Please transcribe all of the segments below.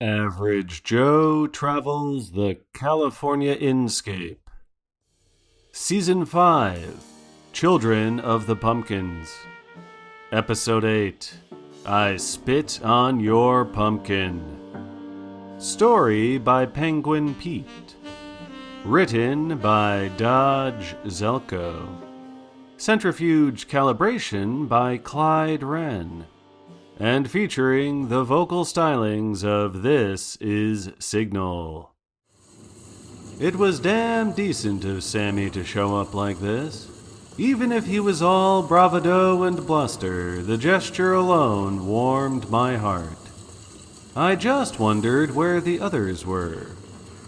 Average Joe travels the California Inscape. Season 5, Children of the Pumpkins. Episode 8, I Spit on Your Pumpkin. Story by Penguin Pete. Written by Dodge Zelko. Centrifuge calibration by Clyde Wren. And featuring the vocal stylings of This Is Signal. It was damn decent of Sammy to show up like this. Even if he was all bravado and bluster, the gesture alone warmed my heart. I just wondered where the others were.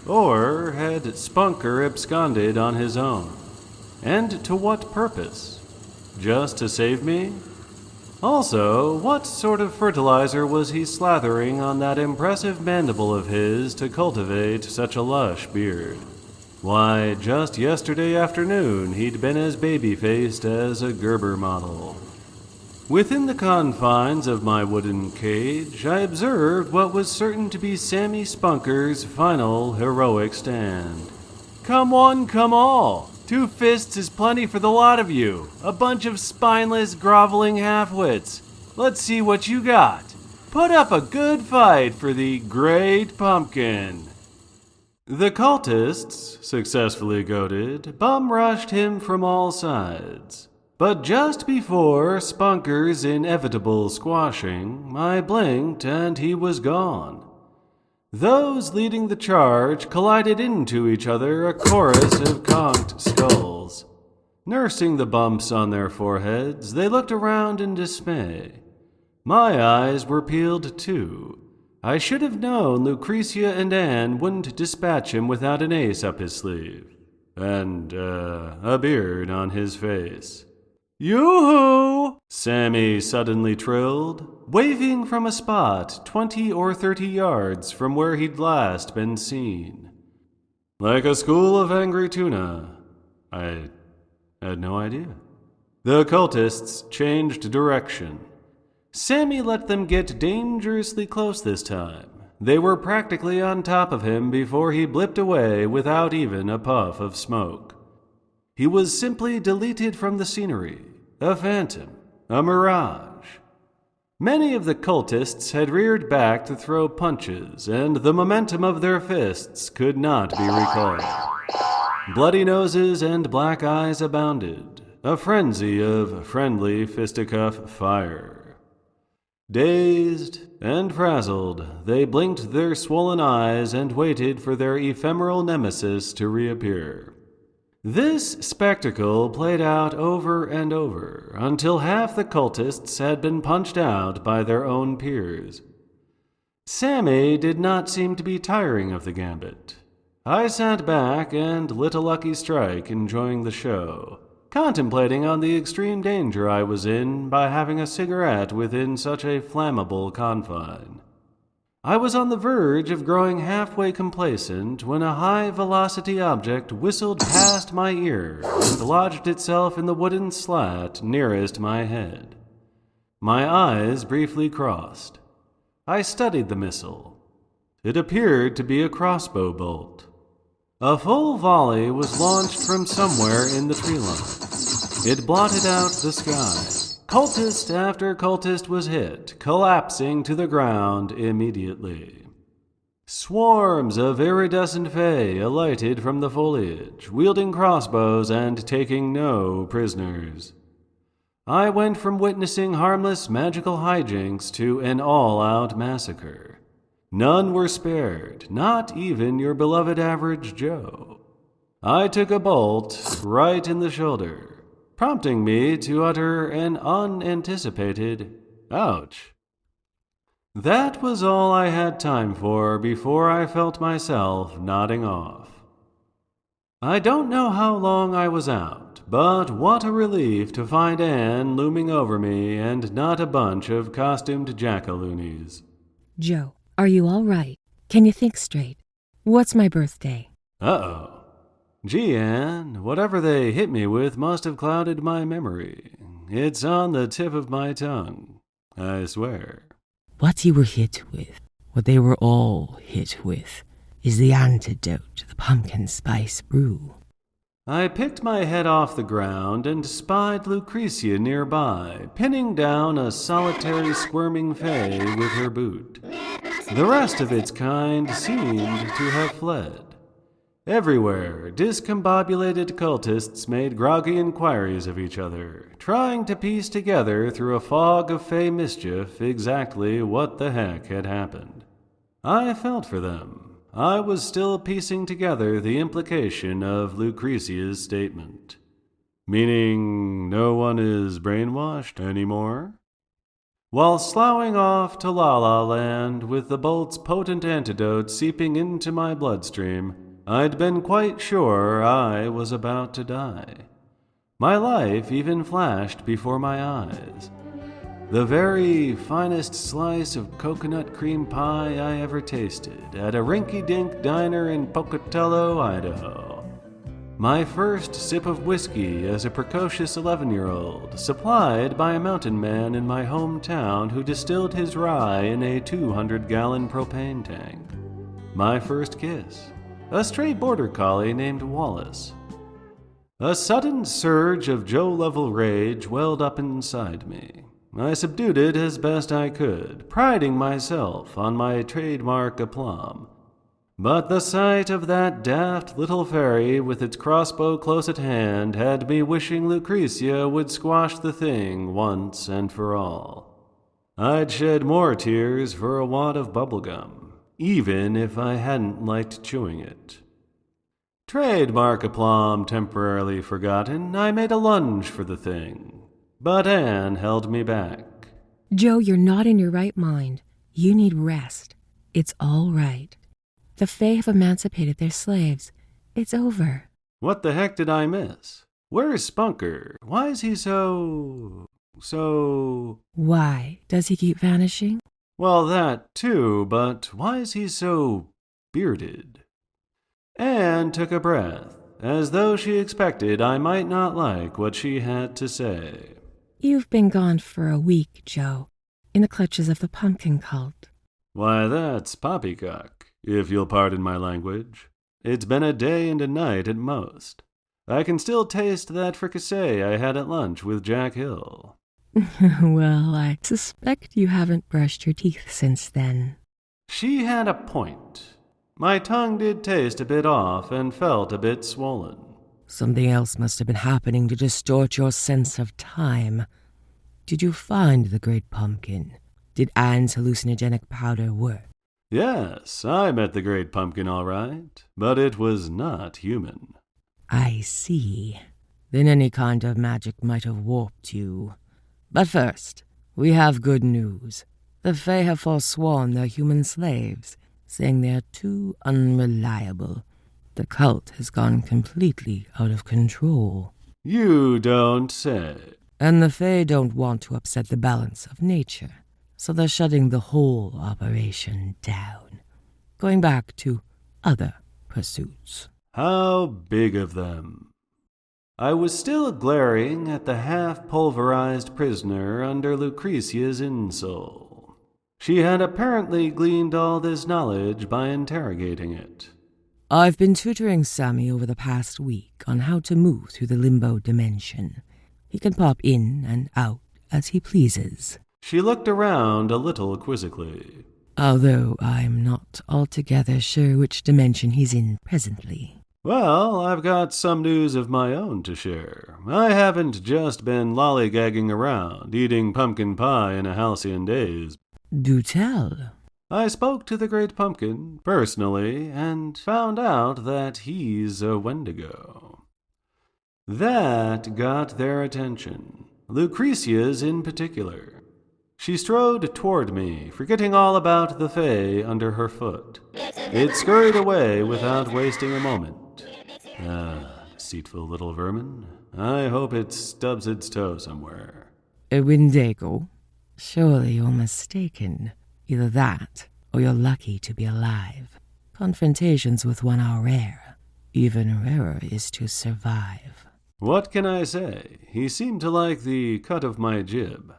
Or had Spunker absconded on his own? And to what purpose? Just to save me? Also, what sort of fertilizer was he slathering on that impressive mandible of his to cultivate such a lush beard? Why, just yesterday afternoon he'd been as baby-faced as a Gerber model. Within the confines of my wooden cage, I observed what was certain to be Sammy Spunker's final heroic stand. Come one, come all! 2 fists is plenty for the lot of you. A bunch of spineless, groveling half-wits. Let's see what you got. Put up a good fight for the Great Pumpkin. The cultists, successfully goaded, bum-rushed him from all sides. But just before Spunker's inevitable squashing, I blinked and he was gone. Those leading the charge collided into each other, a chorus of conked skulls. Nursing the bumps on their foreheads, they looked around in dismay. My eyes were peeled too. I should have known Lucretia and Anne wouldn't dispatch him without an ace up his sleeve. And, a beard on his face. Yoo-hoo! Sammy suddenly trilled, waving from a spot 20 or 30 yards from where he'd last been seen. Like a school of angry tuna. I had no idea. The cultists changed direction. Sammy let them get dangerously close this time. They were practically on top of him before he blipped away without even a puff of smoke. He was simply deleted from the scenery, a phantom, a mirage. Many of the cultists had reared back to throw punches, and the momentum of their fists could not be recalled. Bloody noses and black eyes abounded, a frenzy of friendly fisticuff fire. Dazed and frazzled, they blinked their swollen eyes and waited for their ephemeral nemesis to reappear. This spectacle played out over and over, until half the cultists had been punched out by their own peers. Sammy did not seem to be tiring of the gambit. I sat back and lit a lucky strike, enjoying the show, contemplating on the extreme danger I was in by having a cigarette within such a flammable confine. I was on the verge of growing halfway complacent when a high-velocity object whistled past my ear and lodged itself in the wooden slat nearest my head. My eyes briefly crossed. I studied the missile. It appeared to be a crossbow bolt. A full volley was launched from somewhere in the tree line. It blotted out the sky. Cultist after cultist was hit, collapsing to the ground immediately. Swarms of iridescent fae alighted from the foliage, wielding crossbows and taking no prisoners. I went from witnessing harmless magical hijinks to an all-out massacre. None were spared, not even your beloved Average Joe. I took a bolt right in the shoulder, prompting me to utter an unanticipated ouch. That was all I had time for before I felt myself nodding off. I don't know how long I was out, but what a relief to find Anne looming over me and not a bunch of costumed jackaloonies. Joe, are you all right? Can you think straight? What's my birthday? Uh-oh. Gee, Anne, whatever they hit me with must have clouded my memory. It's on the tip of my tongue, I swear. What you were hit with What they were all hit with is the antidote to the pumpkin spice brew. I picked my head off the ground and spied Lucretia nearby, pinning down a solitary squirming fay with her boot. The rest of its kind seemed to have fled. Everywhere, discombobulated cultists made groggy inquiries of each other, trying to piece together through a fog of fey mischief exactly what the heck had happened. I felt for them. I was still piecing together the implication of Lucretia's statement. Meaning no one is brainwashed anymore? While sloughing off to La La Land with the bolt's potent antidote seeping into my bloodstream, I'd been quite sure I was about to die. My life even flashed before my eyes. The very finest slice of coconut cream pie I ever tasted at a rinky-dink diner in Pocatello, Idaho. My first sip of whiskey as a precocious 11-year-old, supplied by a mountain man in my hometown who distilled his rye in a 200-gallon propane tank. My first kiss. A stray border collie named Wallace. A sudden surge of Joe-level rage welled up inside me. I subdued it as best I could, priding myself on my trademark aplomb. But the sight of that daft little fairy with its crossbow close at hand had me wishing Lucretia would squash the thing once and for all. I'd shed more tears for a wad of bubblegum, even if I hadn't liked chewing it. Trademark aplomb temporarily forgotten, I made a lunge for the thing. But Anne held me back. Joe, you're not in your right mind. You need rest. It's all right. The Fae have emancipated their slaves. It's over. What the heck did I miss? Where's Spunker? Why is he so... Why? Does he keep vanishing? Well, that too, but why is he so bearded? Anne took a breath, as though she expected I might not like what she had to say. You've been gone for a week, Joe, in the clutches of the pumpkin cult. Why, that's poppycock, if you'll pardon my language. It's been a day and a night at most. I can still taste that fricassee I had at lunch with Jack Hill. Well, I suspect you haven't brushed your teeth since then. She had a point. My tongue did taste a bit off and felt a bit swollen. Something else must have been happening to distort your sense of time. Did you find the Great Pumpkin? Did Anne's hallucinogenic powder work? Yes, I met the Great Pumpkin all right, but it was not human. I see. Then any kind of magic might have warped you. But first, we have good news. The Fae have forsworn their human slaves, saying they are too unreliable. The cult has gone completely out of control. You don't say. And the Fae don't want to upset the balance of nature, so they're shutting the whole operation down, going back to other pursuits. How big of them? I was still glaring at the half-pulverized prisoner under Lucretia's insole. She had apparently gleaned all this knowledge by interrogating it. I've been tutoring Sammy over the past week on how to move through the limbo dimension. He can pop in and out as he pleases. She looked around a little quizzically. Although I'm not altogether sure which dimension he's in presently. Well, I've got some news of my own to share. I haven't just been lollygagging around, eating pumpkin pie in a halcyon daze. Do tell. I spoke to the Great Pumpkin, personally, and found out that he's a Wendigo. That got their attention, Lucretia's in particular. She strode toward me, forgetting all about the Fae under her foot. It scurried away without wasting a moment. Deceitful little vermin. I hope it stubs its toe somewhere. A Wendigo? Surely you're mistaken. Either that, or you're lucky to be alive. Confrontations with one are rare. Even rarer is to survive. What can I say? He seemed to like the cut of my jib.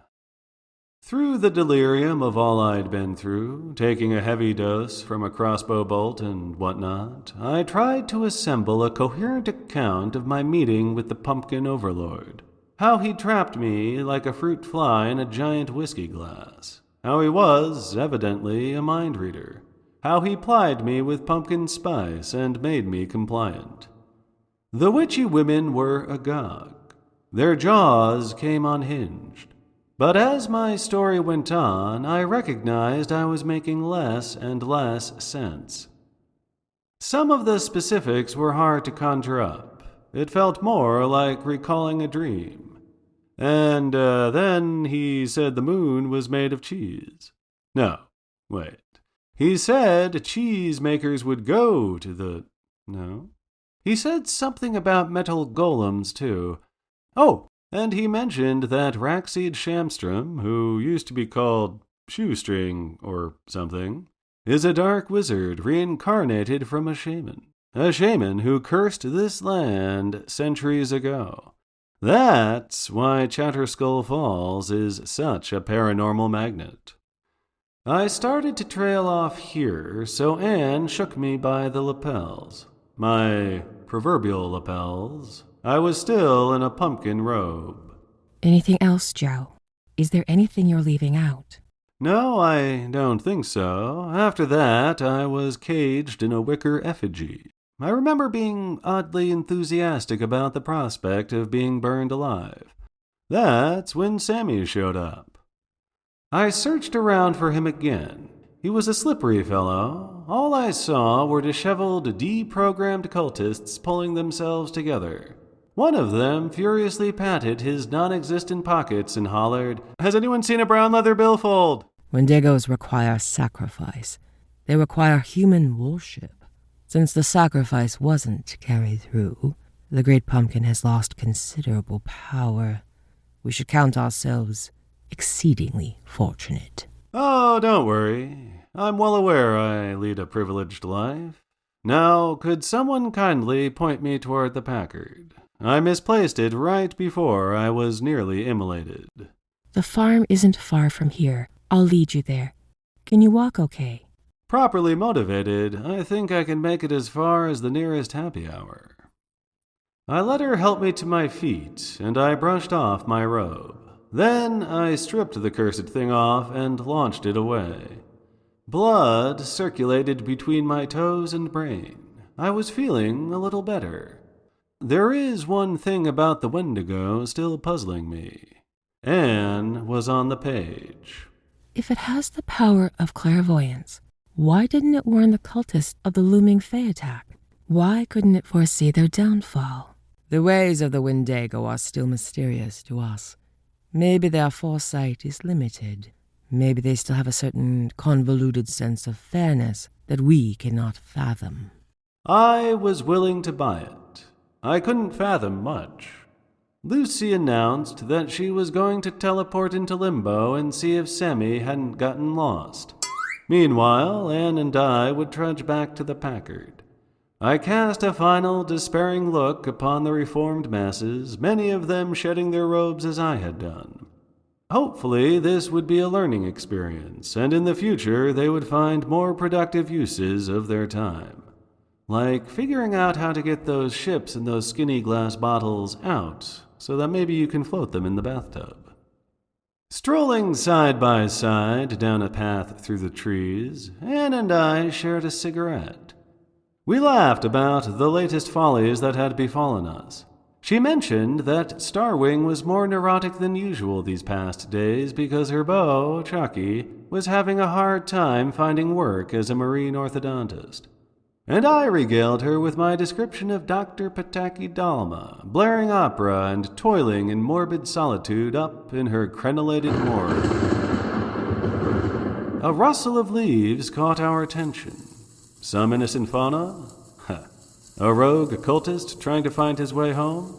Through the delirium of all I'd been through, taking a heavy dose from a crossbow bolt and whatnot, I tried to assemble a coherent account of my meeting with the pumpkin overlord. How he trapped me like a fruit fly in a giant whiskey glass. How he was, evidently, a mind reader. How he plied me with pumpkin spice and made me compliant. The witchy women were agog. Their jaws came unhinged. But as my story went on, I recognized I was making less and less sense. Some of the specifics were hard to conjure up. It felt more like recalling a dream. And then he said the moon was made of cheese. No, wait. He said cheesemakers would go to the... No. He said something about metal golems, too. Oh, and he mentioned that Raxeed Shamstrom, who used to be called Shoestring or something, is a dark wizard reincarnated from a shaman who cursed this land centuries ago. That's why Chatterskull Falls is such a paranormal magnet. I started to trail off here, so Anne shook me by the lapels. My proverbial lapels. I was still in a pumpkin robe. Anything else, Joe? Is there anything you're leaving out? No, I don't think so. After that, I was caged in a wicker effigy. I remember being oddly enthusiastic about the prospect of being burned alive. That's when Sammy showed up. I searched around for him again. He was a slippery fellow. All I saw were disheveled, deprogrammed cultists pulling themselves together. One of them furiously patted his non-existent pockets and hollered, "Has anyone seen a brown leather billfold?" Wendigos require sacrifice. They require human worship. Since the sacrifice wasn't carried through, the Great Pumpkin has lost considerable power. We should count ourselves exceedingly fortunate. Oh, don't worry. I'm well aware I lead a privileged life. Now, could someone kindly point me toward the Packard? I misplaced it right before I was nearly immolated. The farm isn't far from here. I'll lead you there. Can you walk okay? Properly motivated, I think I can make it as far as the nearest happy hour. I let her help me to my feet, and I brushed off my robe. Then I stripped the cursed thing off and launched it away. Blood circulated between my toes and brain. I was feeling a little better. There is one thing about the Wendigo still puzzling me. Anne was on the page. If it has the power of clairvoyance, why didn't it warn the cultists of the looming Fey attack? Why couldn't it foresee their downfall? The ways of the Wendigo are still mysterious to us. Maybe their foresight is limited. Maybe they still have a certain convoluted sense of fairness that we cannot fathom. I was willing to buy it. I couldn't fathom much. Lucy announced that she was going to teleport into Limbo and see if Sammy hadn't gotten lost. Meanwhile, Anne and I would trudge back to the Packard. I cast a final despairing look upon the reformed masses, many of them shedding their robes as I had done. Hopefully, this would be a learning experience, and in the future they would find more productive uses of their time. Like figuring out how to get those ships and those skinny glass bottles out, so that maybe you can float them in the bathtub. Strolling side by side down a path through the trees, Anne and I shared a cigarette. We laughed about the latest follies that had befallen us. She mentioned that Starwing was more neurotic than usual these past days because her beau, Chucky, was having a hard time finding work as a marine orthodontist. And I regaled her with my description of Dr. Pataki Dalma, blaring opera and toiling in morbid solitude up in her crenellated morgue. A rustle of leaves caught our attention. Some innocent fauna? A rogue occultist trying to find his way home?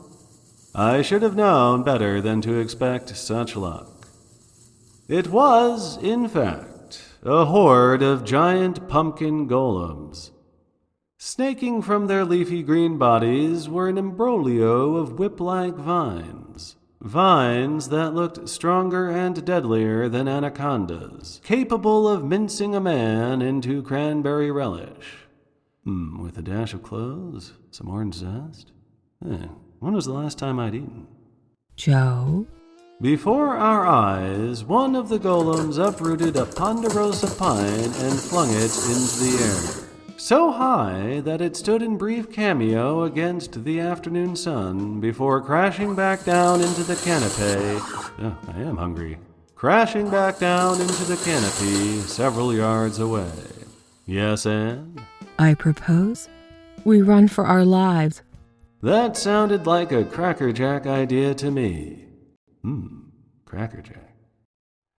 I should have known better than to expect such luck. It was, in fact, a horde of giant pumpkin golems. Snaking from their leafy green bodies were an imbroglio of whip-like vines. Vines that looked stronger and deadlier than anacondas, capable of mincing a man into cranberry relish. With a dash of cloves, some orange zest. When was the last time I'd eaten? Joe? Before our eyes, one of the golems uprooted a ponderosa pine and flung it into the air. So high that it stood in brief cameo against the afternoon sun before crashing back down into the canopy. I am hungry. Crashing back down into the canopy several yards away. Yes, and? I propose we run for our lives. That sounded like a Cracker Jack idea to me. Cracker Jack.